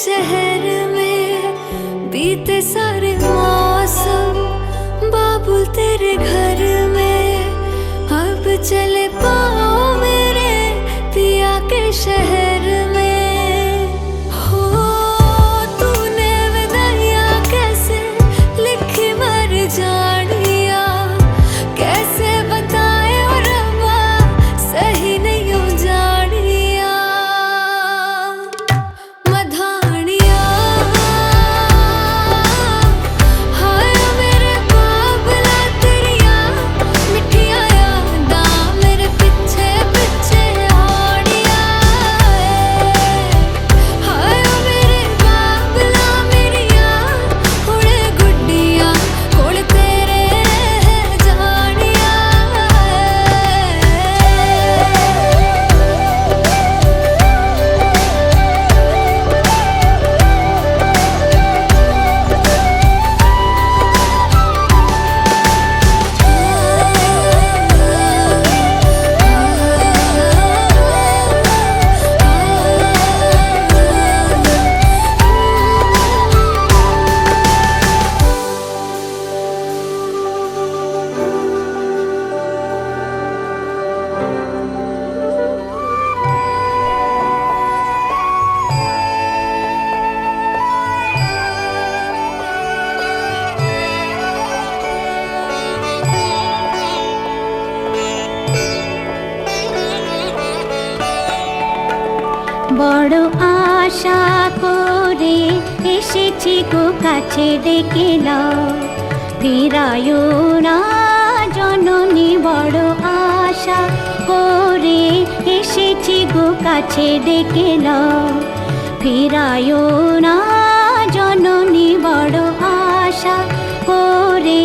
शहर में बीते सारे मौसम, बाबुल तेरे घर में अब चले पाओ मेरे पिया के शहर में। हो तूने विदाइयाँ कैसे लिखी मर जानिया, कैसे बताए और रब्बा सही नहीं हो जानिया। मधानिया हाय मेरे बाबला तेरिया मिठिया यादा मेरे पीछे पीछे आड़िया। हाय मेरे बाबला मेरिया हुणे गुड्डिया कोल तेरे जानिया। বড় আশা করে এসেছি গো কাছে ডেকে নাও, ফিরায়ো না জননী। বড় আশা করে এসেছি গো কাছে ডেকে নাও, ফিরায়ো না জননী। বড় আশা করে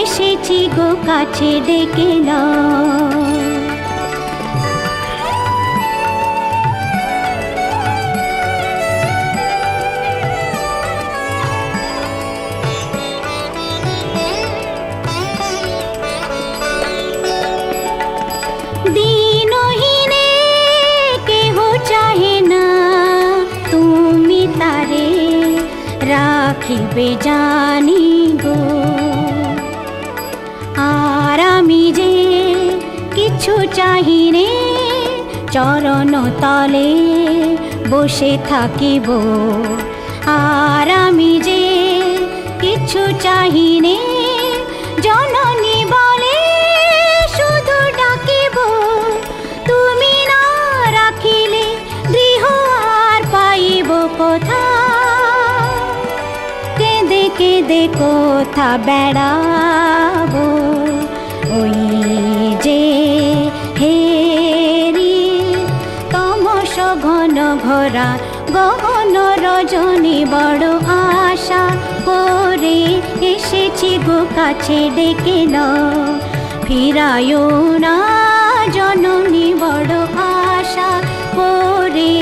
এসেছি গো কাছে ডেকে নাও। দিনহীনে কেহ চাহে না তুমি তারে রাখিবে জানি গো। আর আমি যে কিছু চাহিনে চরণ তলে বসে থাকিব। আর আমি যে কিছু চাহিনে জননী বলে শুধু ডাকিব। তুমি না রাখিলে গৃহ আর পাইব কোথা, কেঁদে কেঁদে কোথা বেড়াবো। ওই যে হেরি তমস ঘন ঘোরা গহন রজনী। বড় আশা করে এসেছি গো কাছে ডেকে নাও, ফিরায়ো না জননী। বড় আশা করে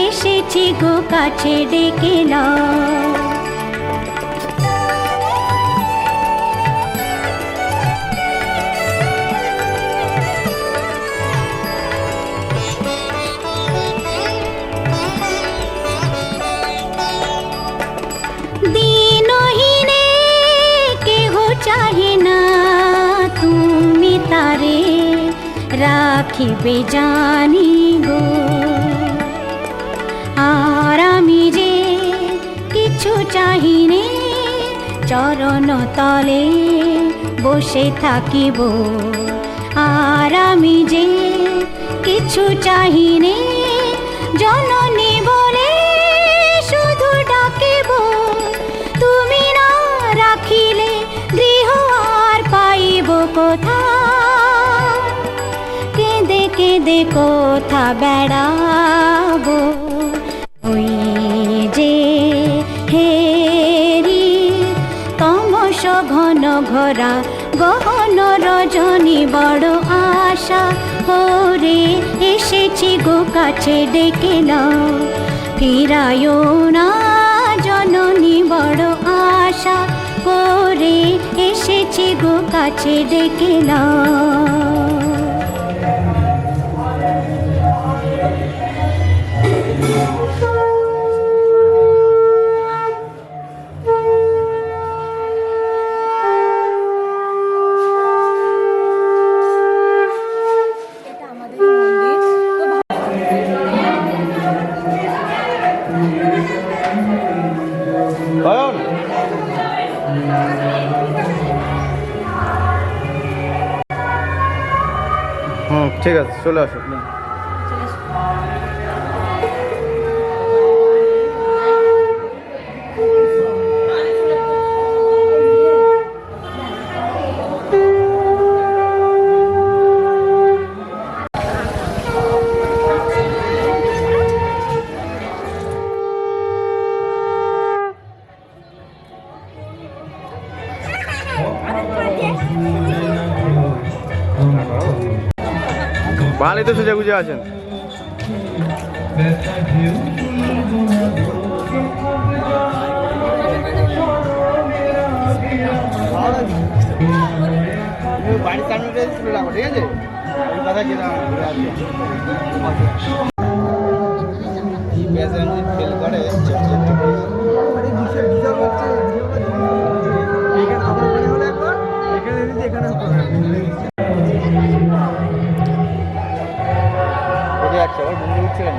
এসেছি গো কাছে ডেকে নাও। দিনহীনে কেহ চাহে না তুমি তারে রাখিবে জানি গো। আর আমি যে কিছু চাহিনে চরণ তলে বসে থাকিব। আর আমি যে কিছু চাহিনে জননী বলে শুধু ডাকিব। তুমি না রাখিলে গৃহ আর পাইব কোথা, কেঁদে কেঁদে কোথা বেড়াবো। ওই যে হেরি তমস ঘন ঘোরা গহন রজনী। বড় আশা করে এসেছি গো কাছে ডেকে নাও, ফিরায়ো না জননী। বড় আশা করে এসেছি গো কাছে ডেকে নাও। হুম, ঠিক আছে, চলে আসো। ভালোই তো সেজে গুজে আছেন। বাড়ির সামনে চলে যাবো, ঠিক আছে? কথা কি ফেল করে আচ্ছা, আবার বন্ধু উঠছে কেন?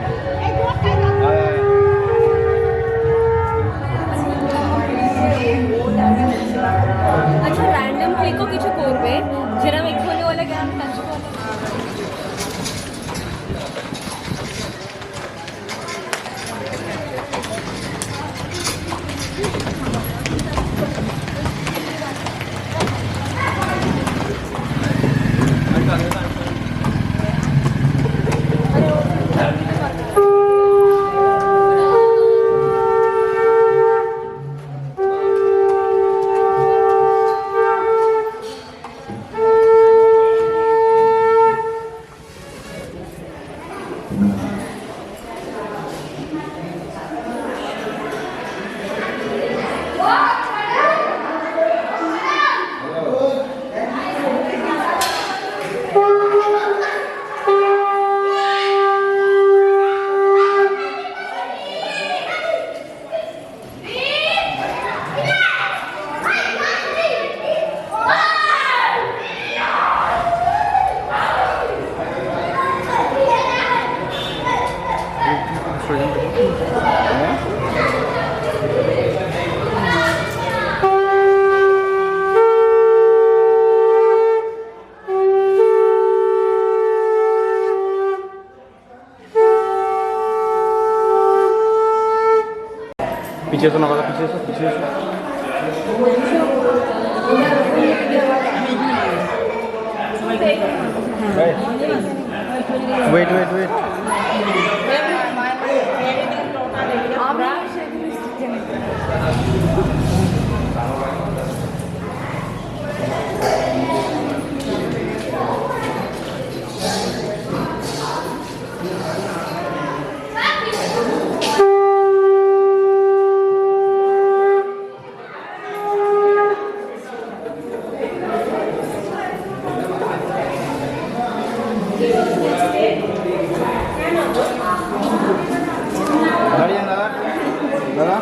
আচ্ছা, র্যান্ডম ক্লিকও কিছু করবে যেরকম এক্ষুনি বলে গেলাম টাচ করবে। পিছিয়ে এসো না দাদা, পিছিয়ে এসো, পিছিয়ে এসো। Wait wait wait. দাঁড়িয়ে দাদা, দাদা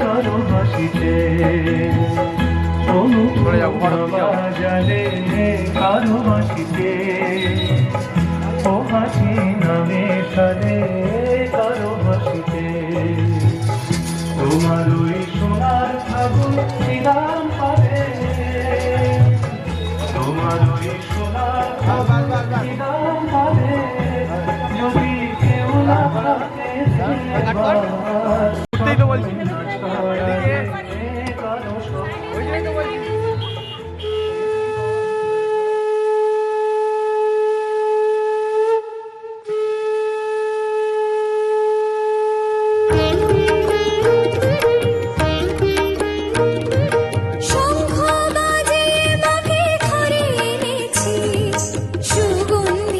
কারো হাসিতে জানে কারো হাসিতে ও হাসি নামে সারে কারো হাসিতে তোমার ওই সোনার ফাগুন ছিলাম পারে তোমার ওই সোনার ফাগুন ছিলাম পারে যদি কেউ না থাকে তো বলছি। শঙ্খ বাজে মাকে ঘরে এনেছি সুগন্ধি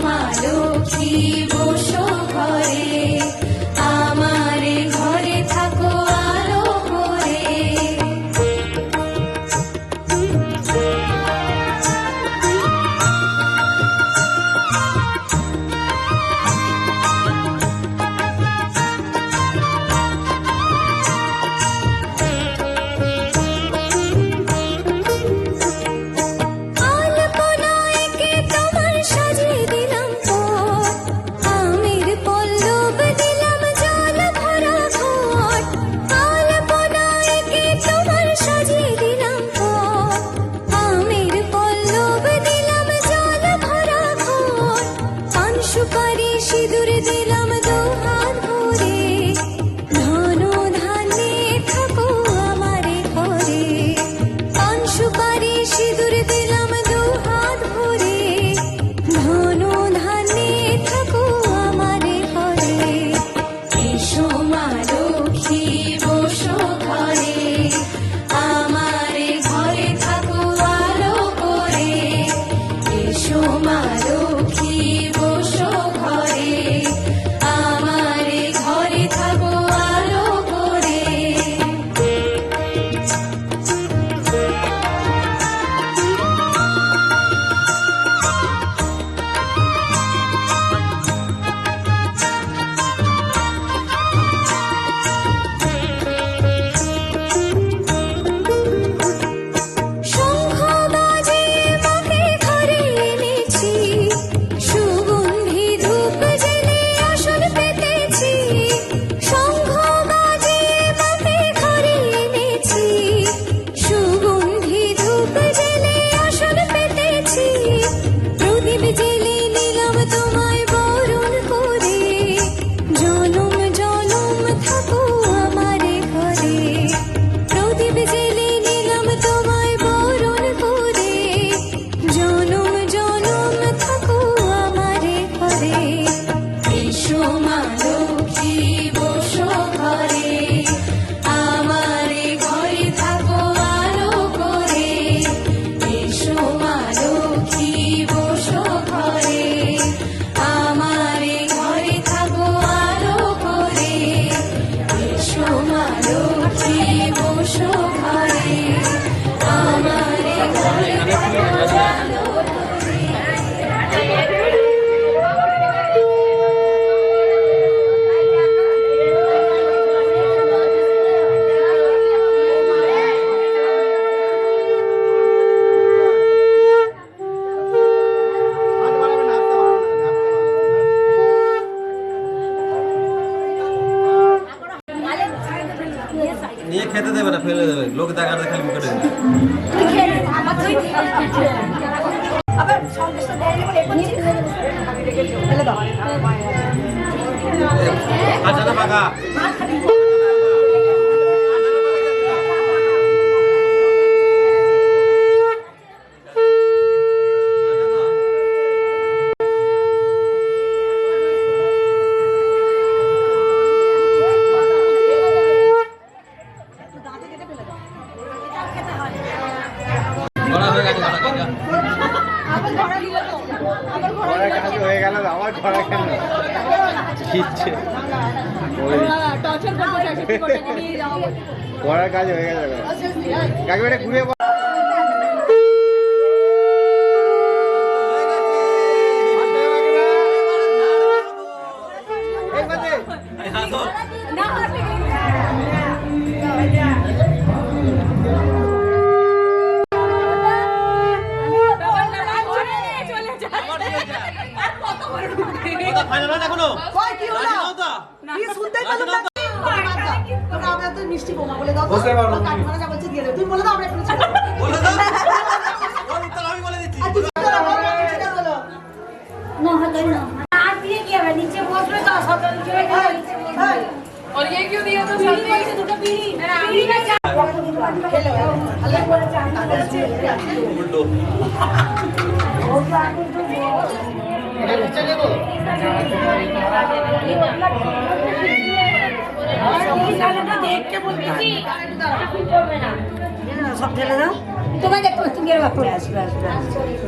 মা লক্ষ্মী বসো ঘরে আমারে ঘরে থাকো আলো করে আলপনায় কে তোমার সাজিয়ে দিলাম পথ আমের পল্লব দিলাম জল ভরা ঘট আলপনায় কে তোমার সাজিয়ে দিলাম পথ আমের পল্লব দিলাম জল ভরা ঘট পান সুপারি সিঁদুর দিলাম দু হাত ভরে ধন ধান্যে থাকো আমারে ঘরে পান সুপারি সিঁদুর দিলাম দু হাত ভরে ধন ধান্যে থাকো আমারে ঘরে এসো মা লক্ষ্মী বসো ঘরে আমারে ঘরে থাকো আলো করে এসো মা লক্ষ্মী বসো ঘরে আমারে ঘরে থাকো আলো করে শঙ্খ বাজে মাকে ঘরে এনেছি সুগন্ধি ধূপ জেলে আসন পেতেছি শঙ্খ বাজে মাকে ঘরে এনেছি সুগন্ধি ধূপ জেলে আসন পেতেছি প্রদীপ জেলে নিলাম তোমায় বরণ করে জনম জনম থাকো আমারে ঘরে প্রদীপ জেলে নিলাম তোমায় বরণ করে জনম জনম থাকো আমারে ঘরে এসো মা লক্ষ্মী বসো ঘরে আমারে ঘরে থাকো আলো করে এসো মা লক্ষ্মী বসো ঘরে আমারে ঘরে থাকো আলো করে এসো মা লক্ষ্মী বসো ঘরে আমারে ঘরে থাকো আলো নিয়ে খেতে দেবে না ফেলে দেবে লোক দেখাতে খালি মুখে দেবে কাঁচা না পাকা ঘোড়ার কাজ হয়ে গেল আমার ঘোড়া কেন খিচ্ছে ঘোড়ার কাজ হয়ে গেল কাকে এটা ঘুরে মিষ্টি বোমা বলে দাও কাকিমারা যা বলছে দিয়ে দেবে তুমি বলে দাও আমরা এখানে বলে দাও আমি বলে দিচ্ছি না হলো না আর দিয়ে কি হবে নিচে বসবে তো সকাল চলে গেল নিচে বসবে और ये क्यों दिया तो सामने से দুটো বিড়ি বিড়ি না চা খেলো আল্লাহ করে চা উল্টো ও তো আগে তো এটা নিচে দেবো দেখ के बोलती थी सब ढेले दाও তোমায় দেখো গিয়ে বাপরে আসবে আসবে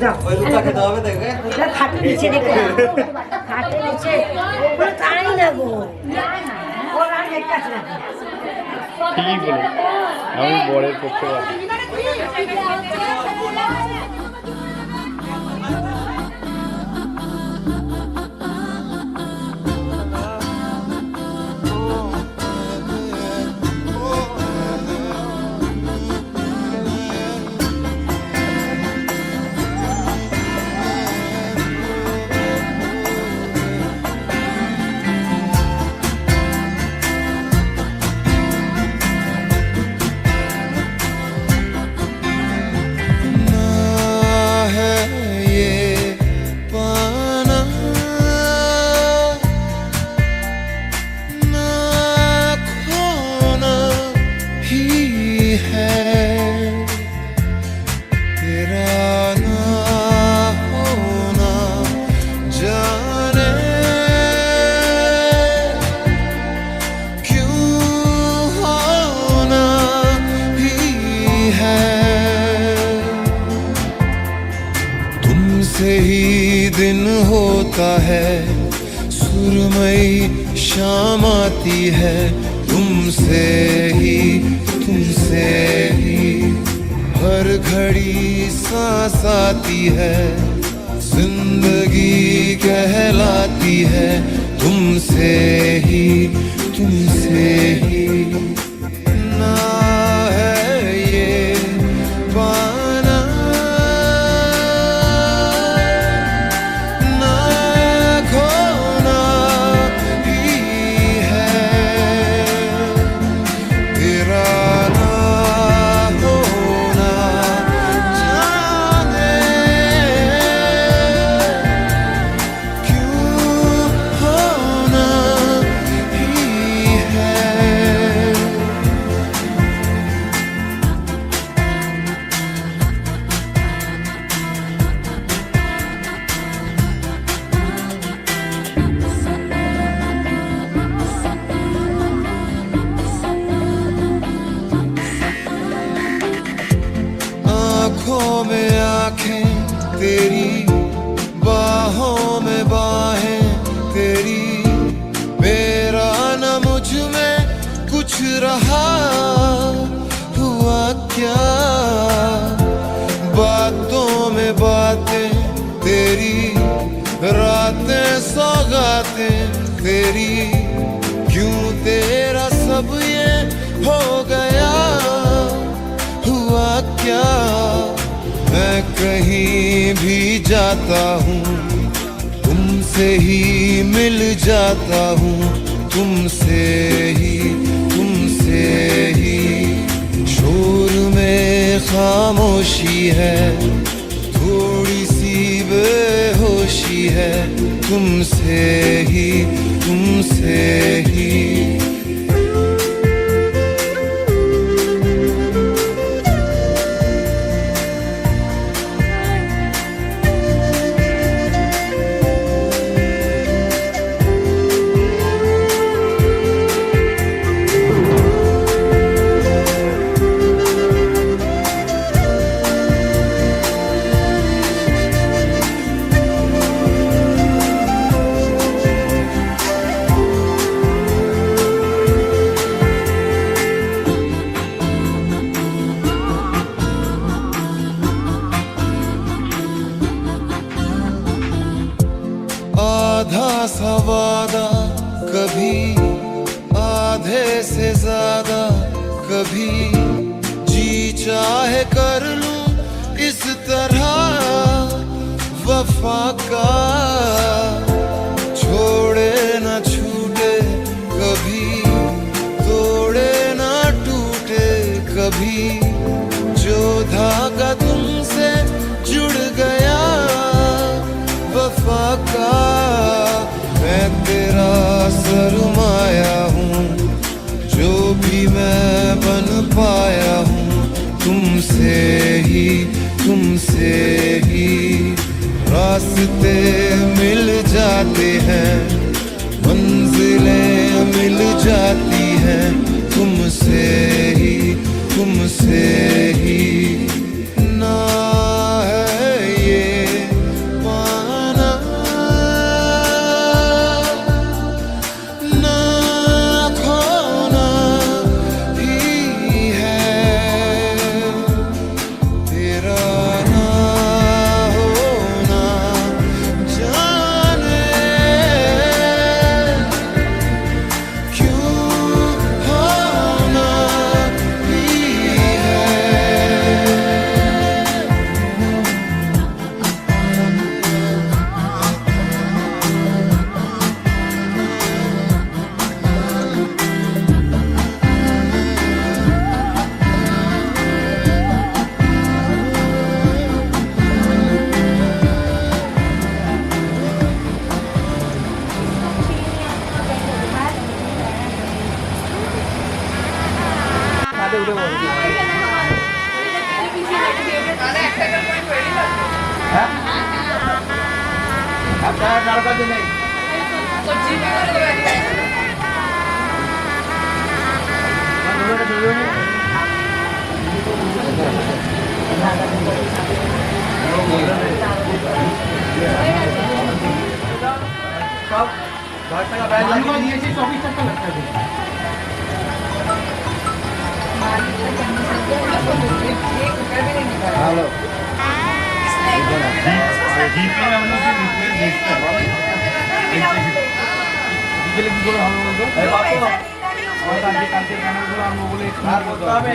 যাও ওই দুধটা খেতে হবে দেখবে ওটা খাটের নিচে রেখে খাটের নিচে ওগুলো তাই না গো ওর আর একটা আছে ঠিকই বলে আমি বরের পক্ষে আছি। है ये पाना ना खोना ही है तेरा ना होना जाने क्यों होना ही है तुमसे ही दिन होता है सुरमई शाम आती है तुमसे ही हर घड़ी सांस आती है जिंदगी कहलाती है तुमसे ही ना है ये पाना ना खोना ही है तेरा ना होना जाने क्यों होना ही है आँखों में आँखें तेरी बाहों में बाहें तेरी मेरा न मुझ में कुछ रहा हुआ क्या बातों में बातें तेरी रातें सौगातें तेरी क्यों तेरा सब ये हो गया हुआ क्या मैं कहीं भी जाता हूँ तुमसे ही मिल जाता हूँ तुमसे ही शोर में खामोशी है थोड़ी सी बेहोशी है तुमसे ही आधा सा वादा कभी आधे से ज्यादा कभी जी चाहे कर लूं इस तरह वफा का छोड़े न छूटे कभी तोड़े न टूटे कभी जो धागा तुमसे जुड़ गया वफा का मैं तेरा सरमाया हूँ जो भी मैं बन पाया हूँ तुमसे ही रास्ते मिल जाते हैं मंजिलें मिल जाती हैं तुमसे ही ना হ্যাঁ আপনার কারো কাছে নেই সব 10 টাকা ব্যাগ লাগিয়ে দিয়েছি 24 টাকা লাগবে ভালো বিকেলে কি করে হবে বলতো কালকে ব্যানারগুলো আনবো বলে করতে হবে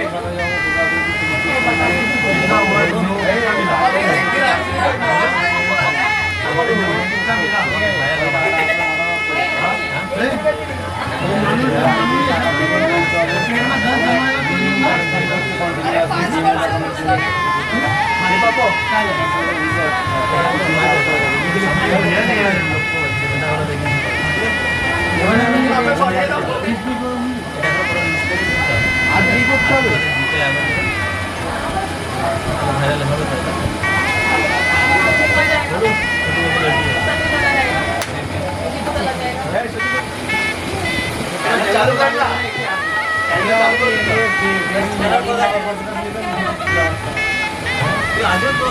চালু কর না আজও তো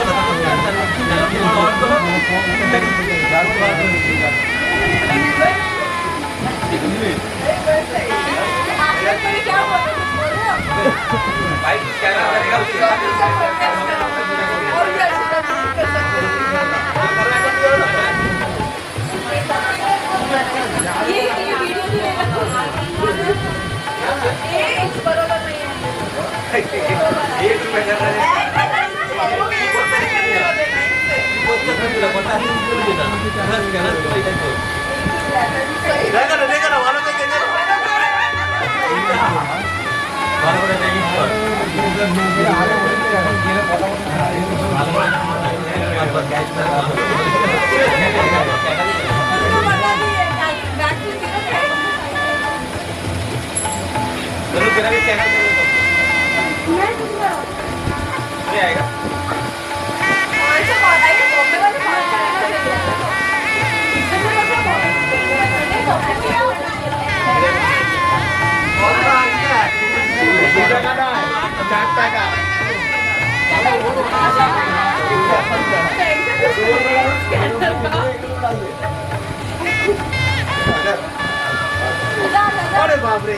अरे बाप रे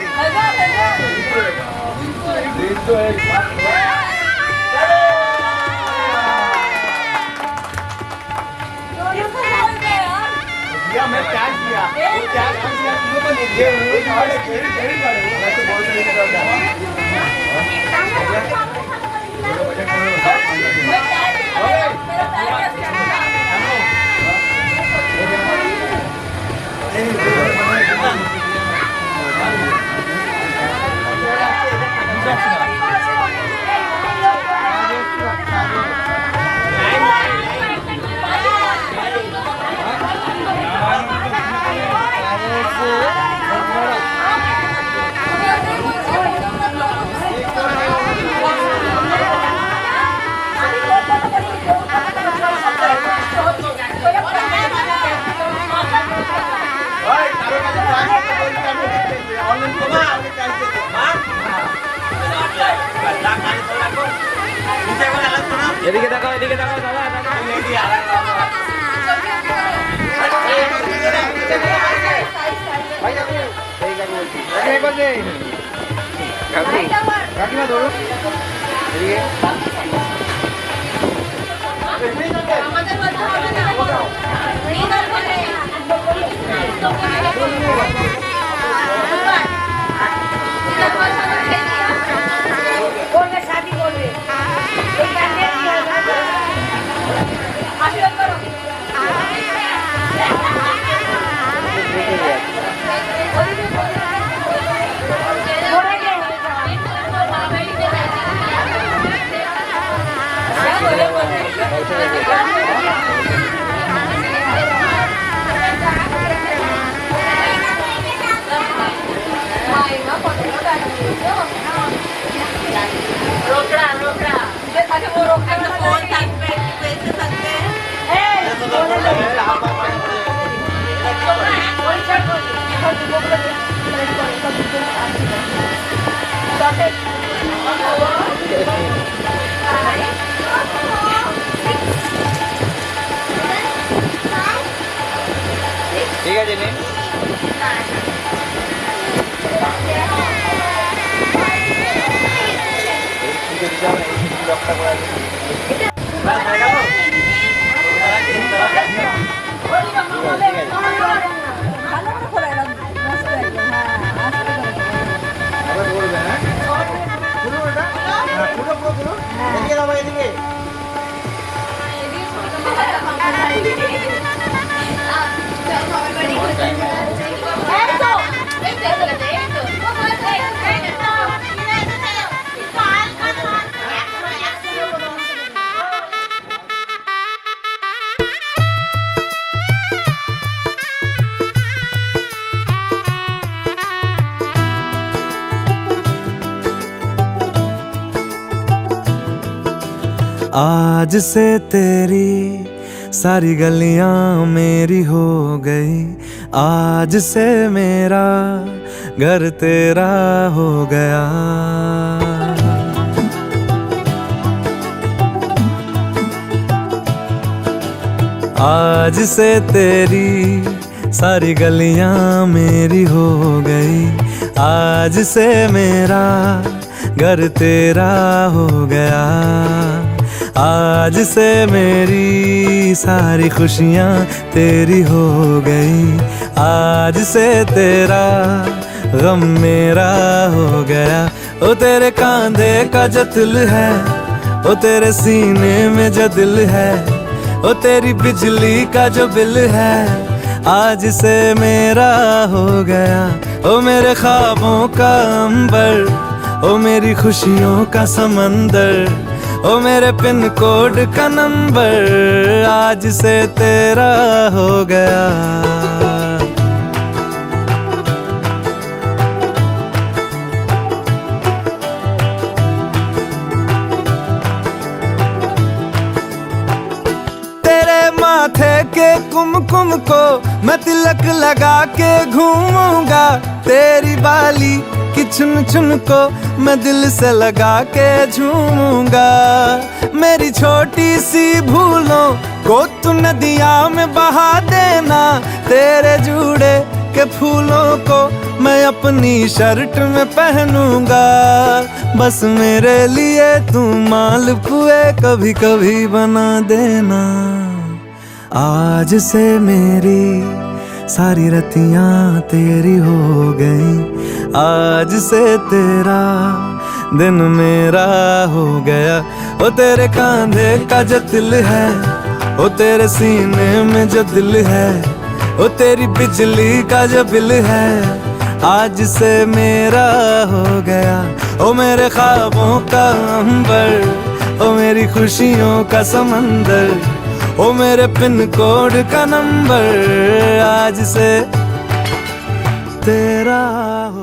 दिया मैं कैश दिया वो कैश दिया तो नहीं दिया मैं तो बोल रही এদিকে দেখাও দাদা কাকিমা ধরো शादी করবে আশীর্বাদ করো ঠিক আছে নিন आज से तेरी सारी गलियां मेरी हो गई, आज से मेरा घर तेरा हो गया। आज से तेरी सारी गलियां मेरी हो गई, आज से मेरा घर तेरा हो गया। आज से मेरी सारी खुशियाँ तेरी हो गई, आज से तेरा गम मेरा हो गया। ओ तेरे कांधे का जो दिल है, ओ तेरे सीने में जो दिल है, ओ तेरी बिजली का जो बिल है, आज से मेरा हो गया। ओ मेरे ख्वाबों का अंबर, ओ मेरी खुशियों का समंदर, ओ मेरे पिन कोड का नंबर, आज से तेरा हो गया। तेरे माथे के कुमकुम को मैं तिलक लगा के घूमूंगा, तेरी बाली कि चुन चुन को मैं दिल से लगा के झूमूंगा। मेरी छोटी सी भूलों को तू नदिया में बहा देना, तेरे जूड़े के फूलों को मैं अपनी शर्ट में पहनूंगा। बस मेरे लिए तू मालपुए कभी कभी बना देना। आज से मेरी सारी रतियां तेरी हो गई, आज से तेरा दिन मेरा हो गया। ओ तेरे कांधे का जो दिल है, ओ तेरे सीने में जो दिल है, ओ तेरी बिजली का जो बिल है, आज से मेरा हो गया। ओ मेरे ख्वाबों का अंबर, ओ मेरी खुशियों का समंदर, ओ मेरे पिन कोड का नंबर, आज से तेरा हो